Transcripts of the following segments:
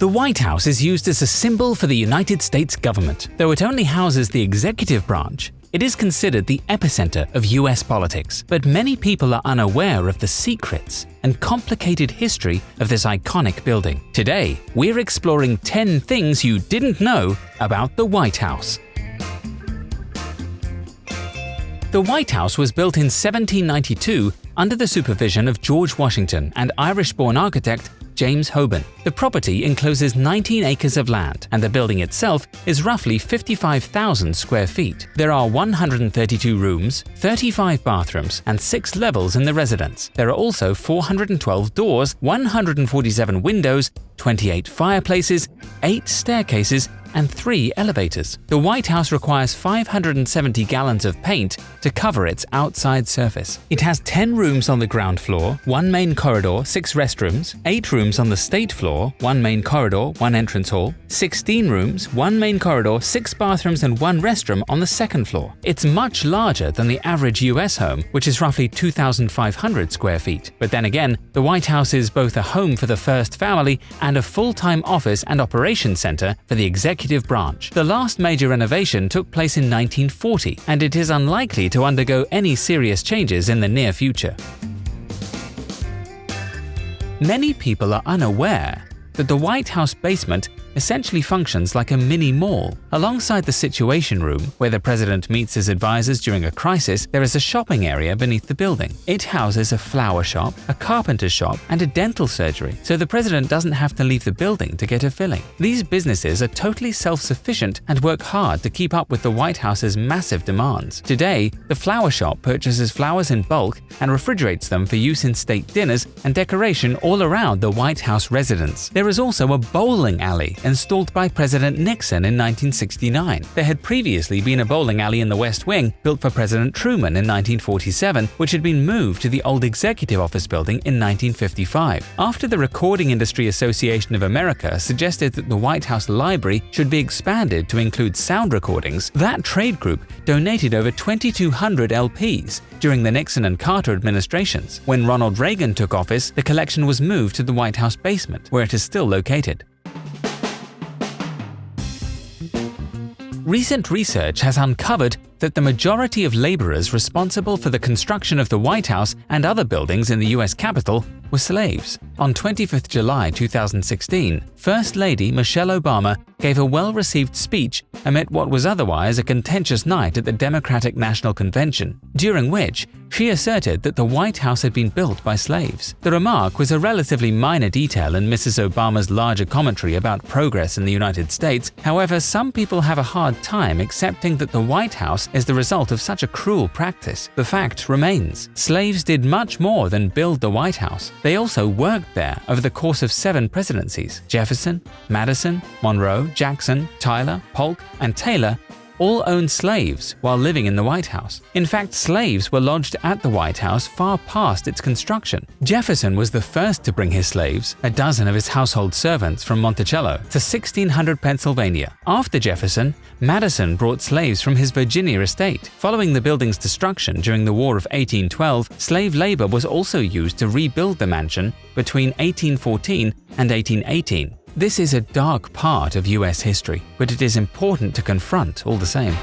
The White House is used as a symbol for the United States government. Though it only houses the executive branch, it is considered the epicenter of US politics. But many people are unaware of the secrets and complicated history of this iconic building. Today, we're exploring 10 things you didn't know about the White House. The White House was built in 1792 under the supervision of George Washington and Irish-born architect James Hoban. The property encloses 19 acres of land, and the building itself is roughly 55,000 square feet. There are 132 rooms, 35 bathrooms, and 6 levels in the residence. There are also 412 doors, 147 windows, 28 fireplaces, 8 staircases, and 3 elevators. The White House requires 570 gallons of paint to cover its outside surface. It has 10 rooms on the ground floor, 1 main corridor, 6 restrooms, 8 rooms on the state floor, 1 main corridor, 1 entrance hall, 16 rooms, 1 main corridor, 6 bathrooms, and 1 restroom on the second floor. It's much larger than the average US home, which is roughly 2,500 square feet. But then again, the White House is both a home for the first family and a full-time office and operations center for the executive branch. The last major renovation took place in 1940, and it is unlikely to undergo any serious changes in the near future. Many people are unaware that the White House basement essentially functions like a mini mall. Alongside the Situation Room, where the president meets his advisors during a crisis, there is a shopping area beneath the building. It houses a flower shop, a carpenter's shop, and a dental surgery, so the president doesn't have to leave the building to get a filling. These businesses are totally self-sufficient and work hard to keep up with the White House's massive demands. Today, the flower shop purchases flowers in bulk and refrigerates them for use in state dinners and decoration all around the White House residence. There is also a bowling alley installed by President Nixon in 1969. There had previously been a bowling alley in the West Wing built for President Truman in 1947, which had been moved to the old Executive Office building in 1955. After the Recording Industry Association of America suggested that the White House Library should be expanded to include sound recordings, that trade group donated over 2,200 LPs during the Nixon and Carter administrations. When Ronald Reagan took office, the collection was moved to the White House basement, where it is still located. Recent research has uncovered that the majority of laborers responsible for the construction of the White House and other buildings in the US Capitol were slaves. On 25th July 2016, First Lady Michelle Obama gave a well-received speech amid what was otherwise a contentious night at the Democratic National Convention, during which she asserted that the White House had been built by slaves. The remark was a relatively minor detail in Mrs. Obama's larger commentary about progress in the United States. However, some people have a hard time accepting that the White House is the result of such a cruel practice. The fact remains, slaves did much more than build the White House. They also worked there over the course of 7 presidencies. Jefferson, Madison, Monroe, Jackson, Tyler, Polk, and Taylor all owned slaves while living in the White House. In fact, slaves were lodged at the White House far past its construction. Jefferson was the first to bring his slaves, a dozen of his household servants from Monticello, to 1600 Pennsylvania. After Jefferson, Madison brought slaves from his Virginia estate. Following the building's destruction during the War of 1812, slave labor was also used to rebuild the mansion between 1814 and 1818. This is a dark part of US history, but it is important to confront all the same.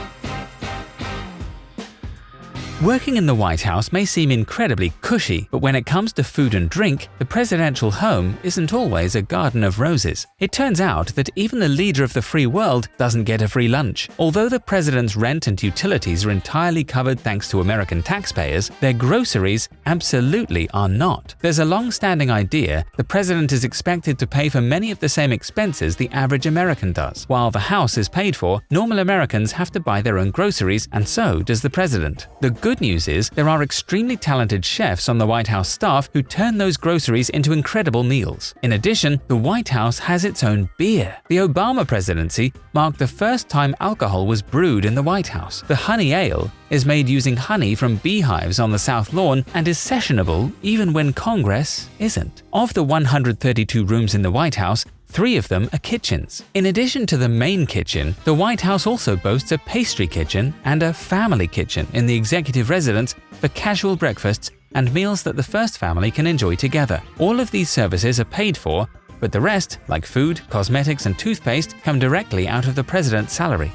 Working in the White House may seem incredibly cushy, but when it comes to food and drink, the presidential home isn't always a garden of roses. It turns out that even the leader of the free world doesn't get a free lunch. Although the president's rent and utilities are entirely covered thanks to American taxpayers, their groceries absolutely are not. There's a long-standing idea the president is expected to pay for many of the same expenses the average American does. While the house is paid for, normal Americans have to buy their own groceries, and so does the president. The good news is there are extremely talented chefs on the White House staff who turn those groceries into incredible meals. In addition, the White House has its own beer. The Obama presidency marked the first time alcohol was brewed in the White House. The Honey Ale is made using honey from beehives on the South Lawn and is sessionable even when Congress isn't. Of the 132 rooms in the White House, 3 of them are kitchens. In addition to the main kitchen, the White House also boasts a pastry kitchen and a family kitchen in the executive residence for casual breakfasts and meals that the first family can enjoy together. All of these services are paid for but the rest, like food, cosmetics, and toothpaste, come directly out of the president's salary.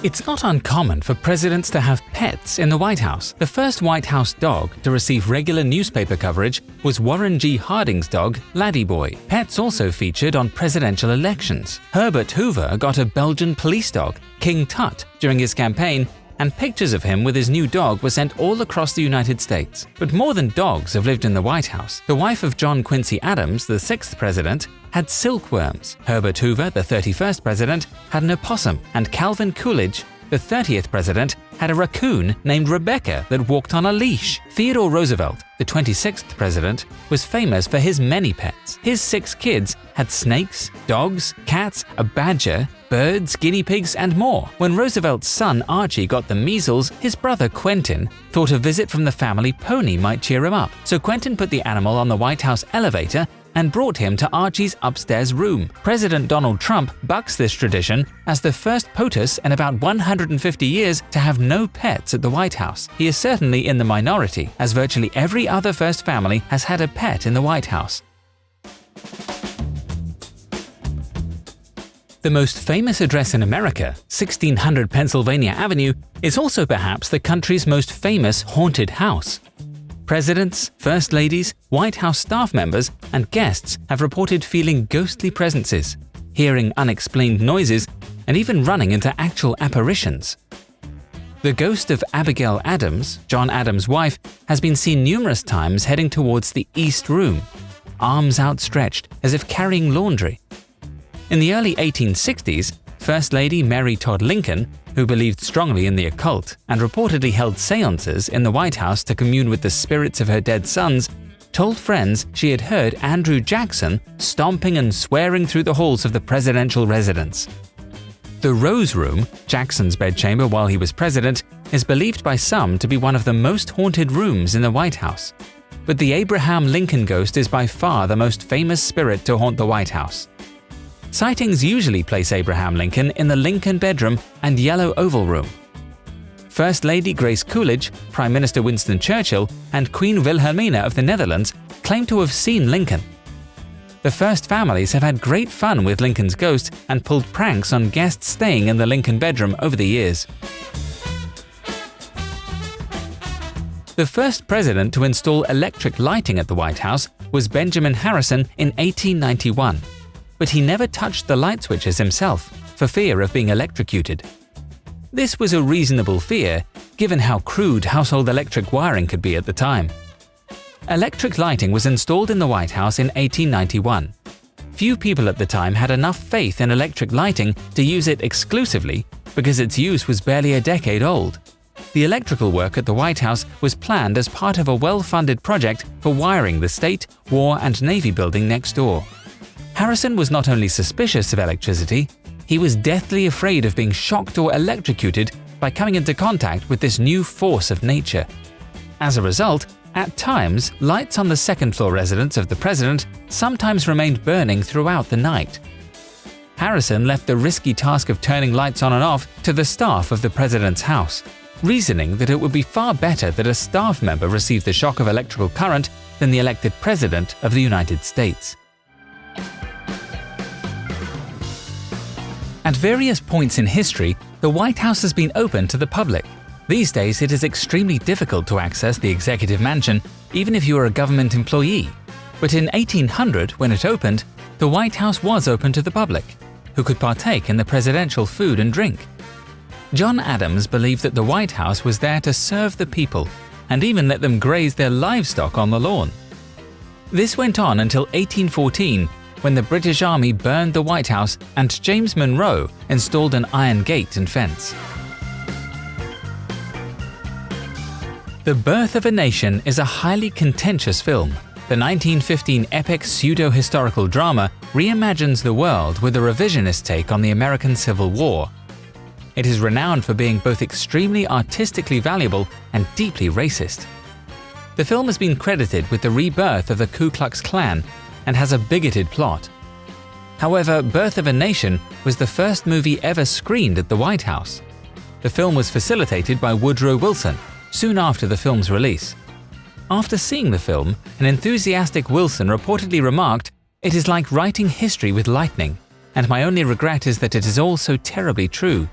It's not uncommon for presidents to have pets in the White House. The first White House dog to receive regular newspaper coverage was Warren G. Harding's dog, Ladyboy. Pets also featured on presidential elections. Herbert Hoover got a Belgian police dog, King Tut, during his campaign, and pictures of him with his new dog were sent all across the United States. But more than dogs have lived in the White House. The wife of John Quincy Adams, the 6th president, had silkworms. Herbert Hoover, the 31st president, had an opossum, and Calvin Coolidge, the 30th president, had a raccoon named Rebecca that walked on a leash. Theodore Roosevelt, the 26th president, was famous for his many pets. His 6 kids had snakes, dogs, cats, a badger, birds, guinea pigs, and more. When Roosevelt's son Archie got the measles, his brother Quentin thought a visit from the family pony might cheer him up. So Quentin put the animal on the White House elevator and brought him to Archie's upstairs room. President Donald Trump bucks this tradition as the first POTUS in about 150 years to have no pets at the White House. He is certainly in the minority, as virtually every other first family has had a pet in the White House. The most famous address in America, 1600 Pennsylvania Avenue, is also perhaps the country's most famous haunted house. Presidents, first ladies, White House staff members, and guests have reported feeling ghostly presences, hearing unexplained noises, and even running into actual apparitions. The ghost of Abigail Adams, John Adams' wife, has been seen numerous times heading towards the East Room, arms outstretched as if carrying laundry. In the early 1860s, First Lady Mary Todd Lincoln, who believed strongly in the occult and reportedly held seances in the White House to commune with the spirits of her dead sons, told friends she had heard Andrew Jackson stomping and swearing through the halls of the presidential residence. The Rose Room, Jackson's bedchamber while he was president, is believed by some to be one of the most haunted rooms in the White House. But the Abraham Lincoln ghost is by far the most famous spirit to haunt the White House. Sightings usually place Abraham Lincoln in the Lincoln bedroom and Yellow Oval Room. First Lady Grace Coolidge, Prime Minister Winston Churchill, and Queen Wilhelmina of the Netherlands claim to have seen Lincoln. The first families have had great fun with Lincoln's ghost and pulled pranks on guests staying in the Lincoln bedroom over the years. The first president to install electric lighting at the White House was Benjamin Harrison in 1891. But he never touched the light switches himself for fear of being electrocuted. This was a reasonable fear, given how crude household electric wiring could be at the time. Electric lighting was installed in the White House in 1891. Few people at the time had enough faith in electric lighting to use it exclusively because its use was barely a decade old. The electrical work at the White House was planned as part of a well-funded project for wiring the State, War, and Navy building next door. Harrison was not only suspicious of electricity, he was deathly afraid of being shocked or electrocuted by coming into contact with this new force of nature. As a result, at times, lights on the second-floor residence of the president sometimes remained burning throughout the night. Harrison left the risky task of turning lights on and off to the staff of the president's house, reasoning that it would be far better that a staff member receive the shock of electrical current than the elected president of the United States. At various points in history, the White House has been open to the public. These days, it is extremely difficult to access the executive mansion, even if you are a government employee. But in 1800, when it opened, the White House was open to the public, who could partake in the presidential food and drink. John Adams believed that the White House was there to serve the people, and even let them graze their livestock on the lawn. This went on until 1814, when the British Army burned the White House and James Monroe installed an iron gate and fence. The Birth of a Nation is a highly contentious film. The 1915 epic pseudo-historical drama reimagines the world with a revisionist take on the American Civil War. It is renowned for being both extremely artistically valuable and deeply racist. The film has been credited with the rebirth of the Ku Klux Klan and has a bigoted plot. However, Birth of a Nation was the first movie ever screened at the White House. The film was facilitated by Woodrow Wilson soon after the film's release. After seeing the film, an enthusiastic Wilson reportedly remarked, "It is like writing history with lightning, and my only regret is that it is all so terribly true."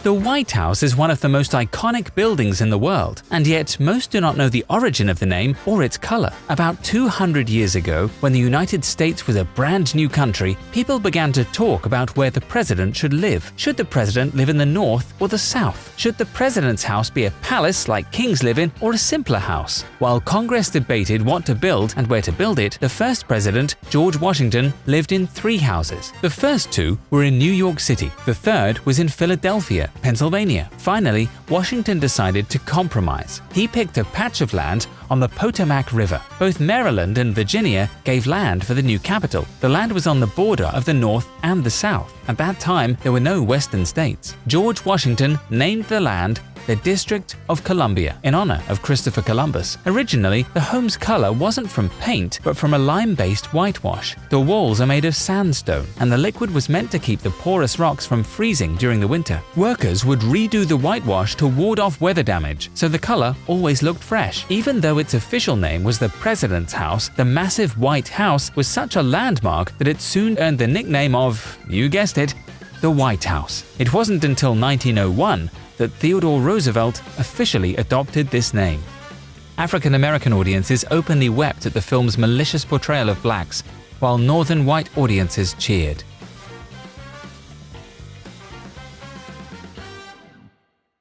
The White House is one of the most iconic buildings in the world, and yet most do not know the origin of the name or its color. About 200 years ago, when the United States was a brand new country, people began to talk about where the president should live. Should the president live in the north or the south? Should the president's house be a palace like kings live in, or a simpler house? While Congress debated what to build and where to build it, the first president, George Washington, lived in 3 houses. The first 2 were in New York City. The third was in Philadelphia, Pennsylvania. Finally, Washington decided to compromise. He picked a patch of land on the Potomac River. Both Maryland and Virginia gave land for the new capital. The land was on the border of the North and the South. At that time, there were no western states. George Washington named the land the District of Columbia in honor of Christopher Columbus. Originally, the home's color wasn't from paint, but from a lime-based whitewash. The walls are made of sandstone, and the liquid was meant to keep the porous rocks from freezing during the winter. Workers would redo the whitewash to ward off weather damage, so the color always looked fresh. Even though its official name was the President's House, the massive White House was such a landmark that it soon earned the nickname of, you guessed it, the White House. It wasn't until 1901 that Theodore Roosevelt officially adopted this name. African-American audiences openly wept at the film's malicious portrayal of blacks, while northern white audiences cheered.